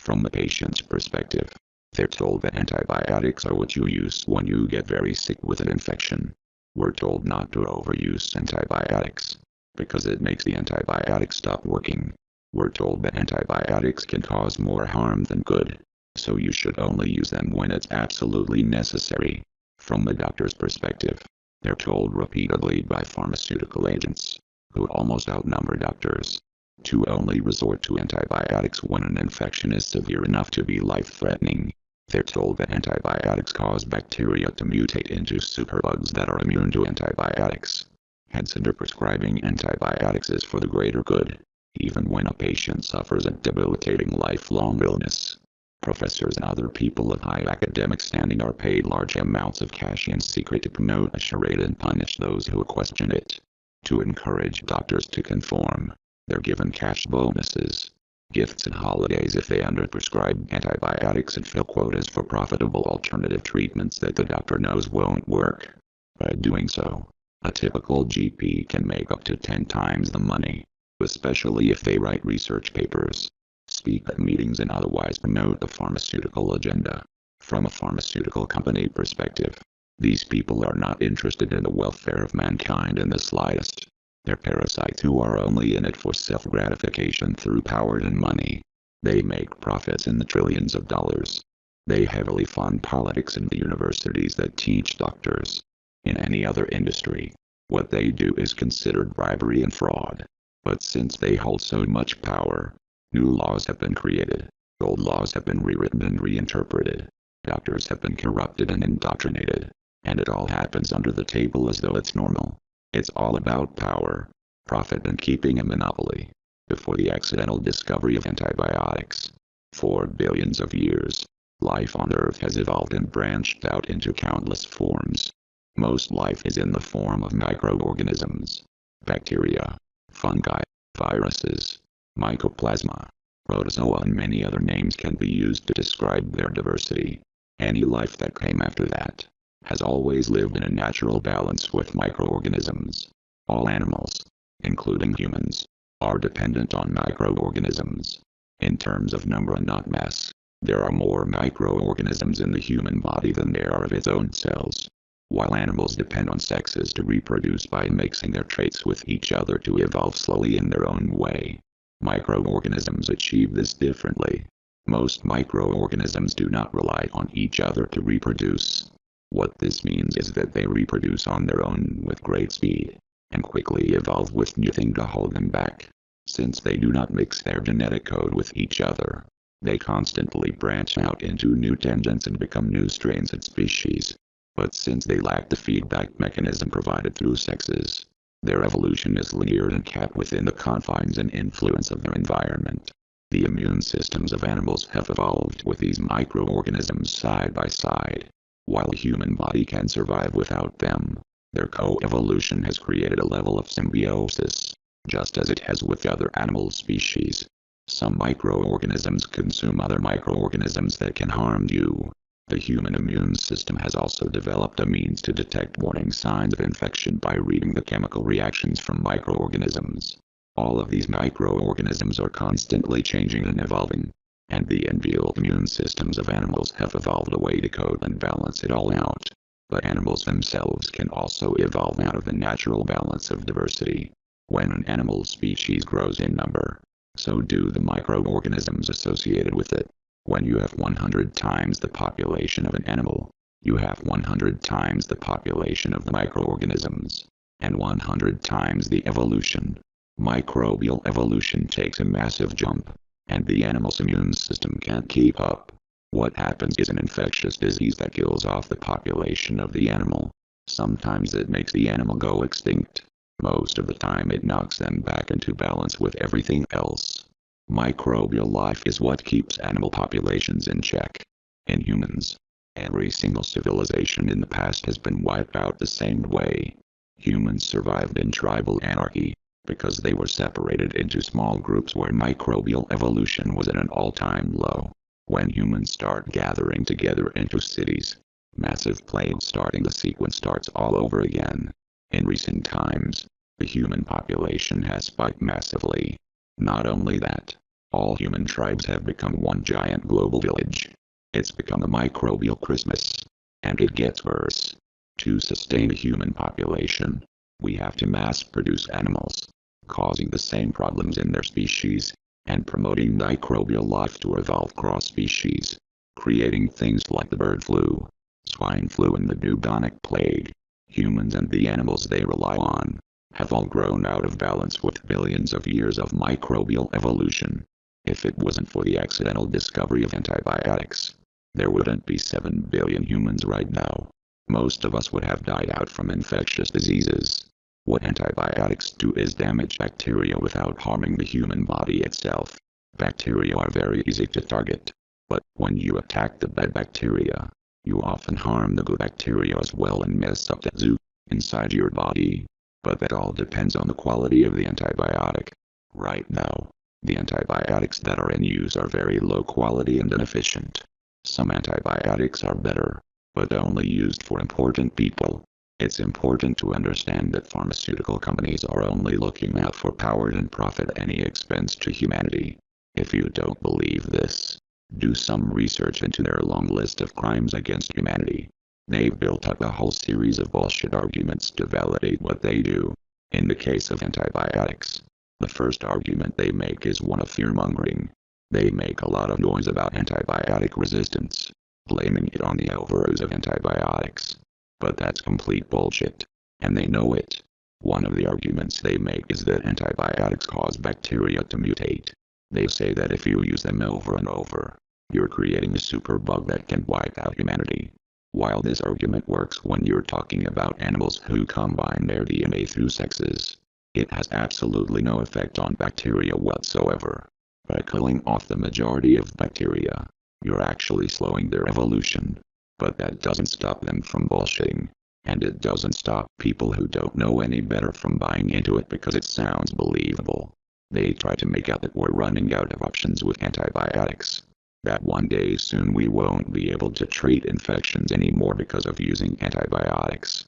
From the patient's perspective, they're told that antibiotics are what you use when you get very sick with an infection. We're told not to overuse antibiotics, because it makes the antibiotic stop working. We're told that antibiotics can cause more harm than good, so you should only use them when it's absolutely necessary. From the doctor's perspective, they're told repeatedly by pharmaceutical agents, who almost outnumber doctors, to only resort to antibiotics when an infection is severe enough to be life-threatening. They're told that antibiotics cause bacteria to mutate into superbugs that are immune to antibiotics. Hence, prescribing antibiotics is for the greater good, even when a patient suffers a debilitating lifelong illness. Professors and other people of high academic standing are paid large amounts of cash in secret to promote a charade and punish those who question it. To encourage doctors to conform, they're given cash bonuses, gifts and holidays if they underprescribe antibiotics and fill quotas for profitable alternative treatments that the doctor knows won't work. By doing so, a typical GP can make up to 10 times the money, especially if they write research papers, speak at meetings and otherwise promote the pharmaceutical agenda. From a pharmaceutical company perspective, these people are not interested in the welfare of mankind in the slightest. They're parasites who are only in it for self-gratification through power and money. They make profits in the trillions of dollars. They heavily fund politics and the universities that teach doctors. In any other industry, what they do is considered bribery and fraud. But since they hold so much power, new laws have been created, old laws have been rewritten and reinterpreted, doctors have been corrupted and indoctrinated, and it all happens under the table as though it's normal. It's all about power, profit and keeping a monopoly. Before the accidental discovery of antibiotics, for billions of years, life on Earth has evolved and branched out into countless forms. Most life is in the form of microorganisms, bacteria, fungi, viruses, mycoplasma, protozoa and many other names can be used to describe their diversity. Any life that came after that has always lived in a natural balance with microorganisms. All animals, including humans, are dependent on microorganisms. In terms of number and not mass, there are more microorganisms in the human body than there are of its own cells. While animals depend on sexes to reproduce by mixing their traits with each other to evolve slowly in their own way, microorganisms achieve this differently. Most microorganisms do not rely on each other to reproduce. What this means is that they reproduce on their own with great speed, and quickly evolve with nothing to hold them back. Since they do not mix their genetic code with each other, they constantly branch out into new tangents and become new strains and species. But since they lack the feedback mechanism provided through sexes, their evolution is linear and capped within the confines and influence of their environment. The immune systems of animals have evolved with these microorganisms side by side. While the human body can survive without them, their co-evolution has created a level of symbiosis, just as it has with other animal species. Some microorganisms consume other microorganisms that can harm you. The human immune system has also developed a means to detect warning signs of infection by reading the chemical reactions from microorganisms. All of these microorganisms are constantly changing and evolving, and the inbuilt immune systems of animals have evolved a way to code and balance it all out. But animals themselves can also evolve out of the natural balance of diversity. When an animal species grows in number, so do the microorganisms associated with it. When you have 100 times the population of an animal, you have 100 times the population of the microorganisms, and 100 times the evolution. Microbial evolution takes a massive jump, and the animal's immune system can't keep up. What happens is an infectious disease that kills off the population of the animal. Sometimes it makes the animal go extinct. Most of the time it knocks them back into balance with everything else. Microbial life is what keeps animal populations in check. In humans, every single civilization in the past has been wiped out the same way. Humans survived in tribal anarchy, because they were separated into small groups where microbial evolution was at an all-time low. When humans start gathering together into cities, massive planes starting the sequence starts all over again. In recent times, the human population has spiked massively. Not only that, All human tribes have become one giant global village. It's become a microbial Christmas. And it gets worse. To sustain a human population, we have to mass produce animals, causing the same problems in their species, and promoting microbial life to evolve cross-species, creating things like the bird flu, swine flu and the bubonic plague. Humans and the animals they rely on have all grown out of balance with billions of years of microbial evolution. If it wasn't for the accidental discovery of antibiotics, there wouldn't be 7 billion humans right now. Most of us would have died out from infectious diseases. What antibiotics do is damage bacteria without harming the human body itself. Bacteria are very easy to target. But when you attack the bad bacteria, you often harm the good bacteria as well and mess up the zoo inside your body. But that all depends on the quality of the antibiotic. Right now, the antibiotics that are in use are very low quality and inefficient. Some antibiotics are better, but only used for important people. It's important to understand that pharmaceutical companies are only looking out for power and profit at any expense to humanity. If you don't believe this, do some research into their long list of crimes against humanity. They've built up a whole series of bullshit arguments to validate what they do. In the case of antibiotics, the first argument they make is one of fear-mongering. They make a lot of noise about antibiotic resistance, blaming it on the overuse of antibiotics. But that's complete bullshit, and they know it. One of the arguments they make is that antibiotics cause bacteria to mutate. They say that if you use them over and over, you're creating a superbug that can wipe out humanity. While this argument works when you're talking about animals who combine their DNA through sexes, it has absolutely no effect on bacteria whatsoever. By killing off the majority of bacteria, you're actually slowing their evolution. But that doesn't stop them from bullshitting. And it doesn't stop people who don't know any better from buying into it because it sounds believable. They try to make out that we're running out of options with antibiotics. That one day soon we won't be able to treat infections anymore because of using antibiotics.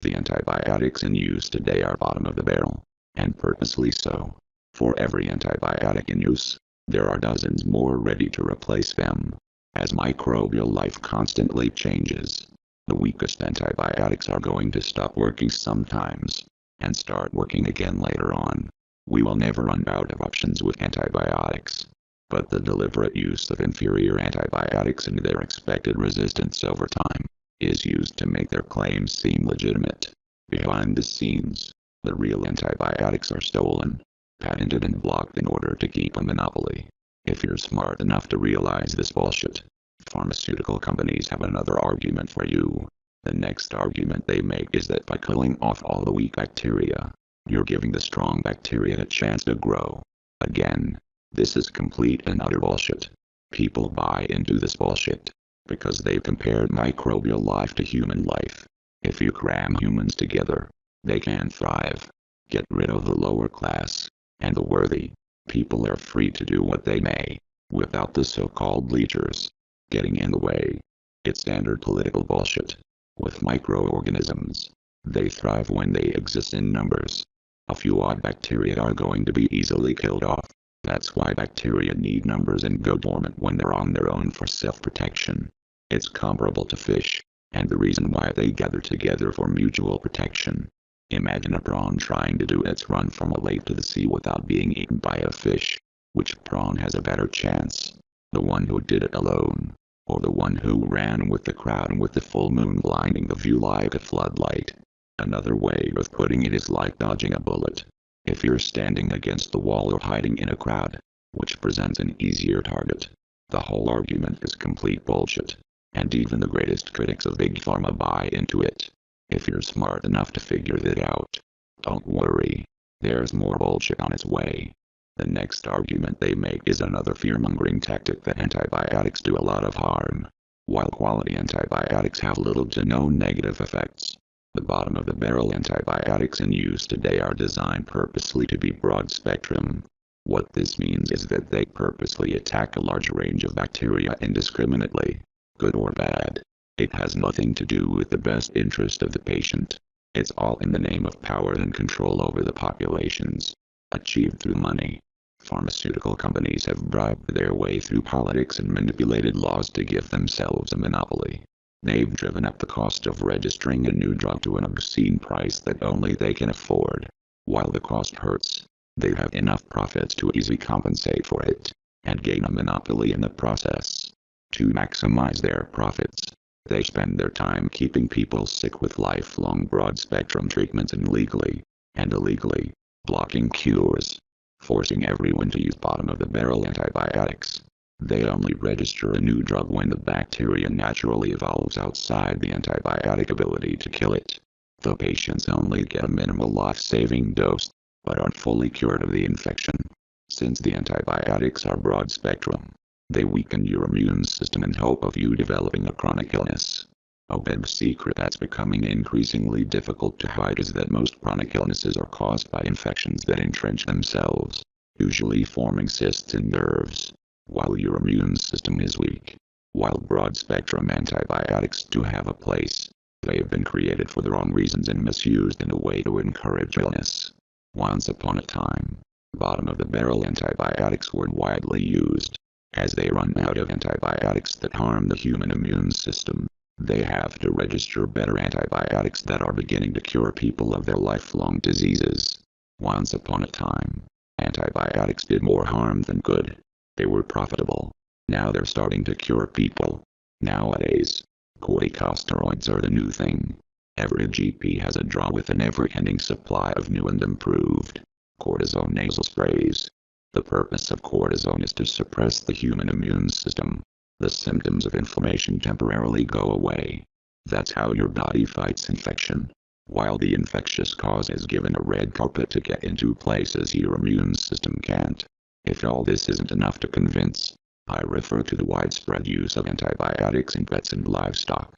The antibiotics in use today are bottom of the barrel, and purposely so. For every antibiotic in use, there are dozens more ready to replace them. As microbial life constantly changes, the weakest antibiotics are going to stop working sometimes, and start working again later on. We will never run out of options with antibiotics. But the deliberate use of inferior antibiotics and their expected resistance over time is used to make their claims seem legitimate. Behind the scenes, the real antibiotics are stolen, patented and blocked in order to keep a monopoly. If you're smart enough to realize this bullshit, pharmaceutical companies have another argument for you. The next argument they make is that by killing off all the weak bacteria, you're giving the strong bacteria a chance to grow. Again, this is complete and utter bullshit. People buy into this bullshit because they've compared microbial life to human life. If you cram humans together, they can thrive. Get rid of the lower class, and the worthy. People are free to do what they may, without the so-called leechers getting in the way. It's standard political bullshit. With microorganisms, they thrive when they exist in numbers. A few odd bacteria are going to be easily killed off. That's why bacteria need numbers and go dormant when they're on their own for self-protection. It's comparable to fish, and the reason why they gather together for mutual protection. Imagine a prawn trying to do its run from a lake to the sea without being eaten by a fish. Which prawn has a better chance? The one who did it alone, or the one who ran with the crowd with the full moon blinding the view like a floodlight? Another way of putting it is like dodging a bullet. If you're standing against the wall or hiding in a crowd, which presents an easier target? The whole argument is complete bullshit, and even the greatest critics of Big Pharma buy into it. If you're smart enough to figure that out, don't worry, there's more bullshit on its way. The next argument they make is another fear-mongering tactic that antibiotics do a lot of harm. While quality antibiotics have little to no negative effects, the bottom-of-the-barrel antibiotics in use today are designed purposely to be broad-spectrum. What this means is that they purposely attack a large range of bacteria indiscriminately, good or bad. It has nothing to do with the best interest of the patient. It's all in the name of power and control over the populations, achieved through money. Pharmaceutical companies have bribed their way through politics and manipulated laws to give themselves a monopoly. They've driven up the cost of registering a new drug to an obscene price that only they can afford. While the cost hurts, they have enough profits to easily compensate for it, and gain a monopoly in the process. To maximize their profits, they spend their time keeping people sick with lifelong broad-spectrum treatments and legally, and illegally, blocking cures, forcing everyone to use bottom-of-the-barrel antibiotics. They only register a new drug when the bacteria naturally evolves outside the antibiotic ability to kill it. The patients only get a minimal life-saving dose, but aren't fully cured of the infection. Since the antibiotics are broad-spectrum, they weaken your immune system in hope of you developing a chronic illness. A big secret that's becoming increasingly difficult to hide is that most chronic illnesses are caused by infections that entrench themselves, usually forming cysts in nerves, while your immune system is weak. While broad-spectrum antibiotics do have a place, they have been created for the wrong reasons and misused in a way to encourage illness. Once upon a time, bottom-of-the-barrel antibiotics were widely used. As they run out of antibiotics that harm the human immune system, they have to register better antibiotics that are beginning to cure people of their lifelong diseases. Once upon a time, antibiotics did more harm than good. They were profitable. Now they're starting to cure people. Nowadays, corticosteroids are the new thing. Every GP has a drawer with an ever-ending supply of new and improved cortisone nasal sprays. The purpose of cortisone is to suppress the human immune system. The symptoms of inflammation temporarily go away. That's how your body fights infection. While the infectious cause is given a red carpet to get into places your immune system can't. If all this isn't enough to convince, I refer to the widespread use of antibiotics in pets and livestock.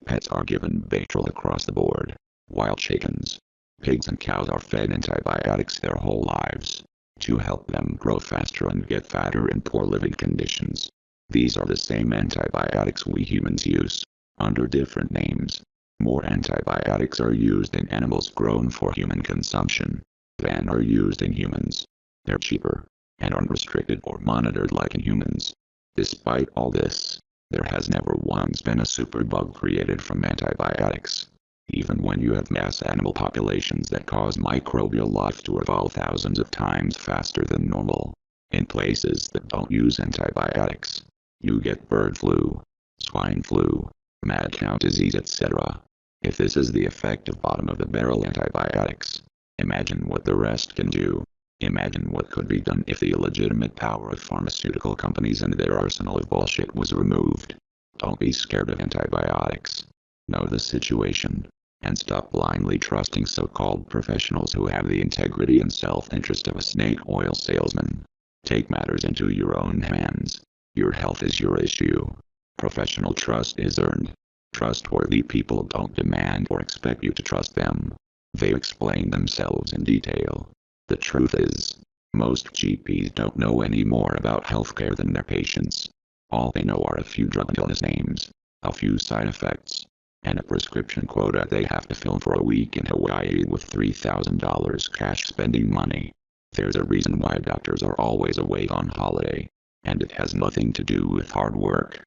Pets are given Bactral across the board, while chickens, pigs and cows are fed antibiotics their whole lives, to help them grow faster and get fatter in poor living conditions. These are the same antibiotics we humans use, under different names. More antibiotics are used in animals grown for human consumption than are used in humans. They're cheaper, and aren't restricted or monitored like in humans. Despite all this, there has never once been a superbug created from antibiotics. Even when you have mass animal populations that cause microbial life to evolve thousands of times faster than normal, in places that don't use antibiotics, you get bird flu, swine flu, mad cow disease, etc. If this is the effect of bottom-of-the-barrel antibiotics, imagine what the rest can do. Imagine what could be done if the illegitimate power of pharmaceutical companies and their arsenal of bullshit was removed. Don't be scared of antibiotics. Know the situation, and stop blindly trusting so-called professionals who have the integrity and self-interest of a snake oil salesman. Take matters into your own hands. Your health is your issue. Professional trust is earned. Trustworthy people don't demand or expect you to trust them. They explain themselves in detail. The truth is, most GPs don't know any more about healthcare than their patients. All they know are a few drug and illness names, a few side effects, and a prescription quota they have to fill for a week in Hawaii with $3,000 cash spending money. There's a reason why doctors are always away on holiday, and it has nothing to do with hard work.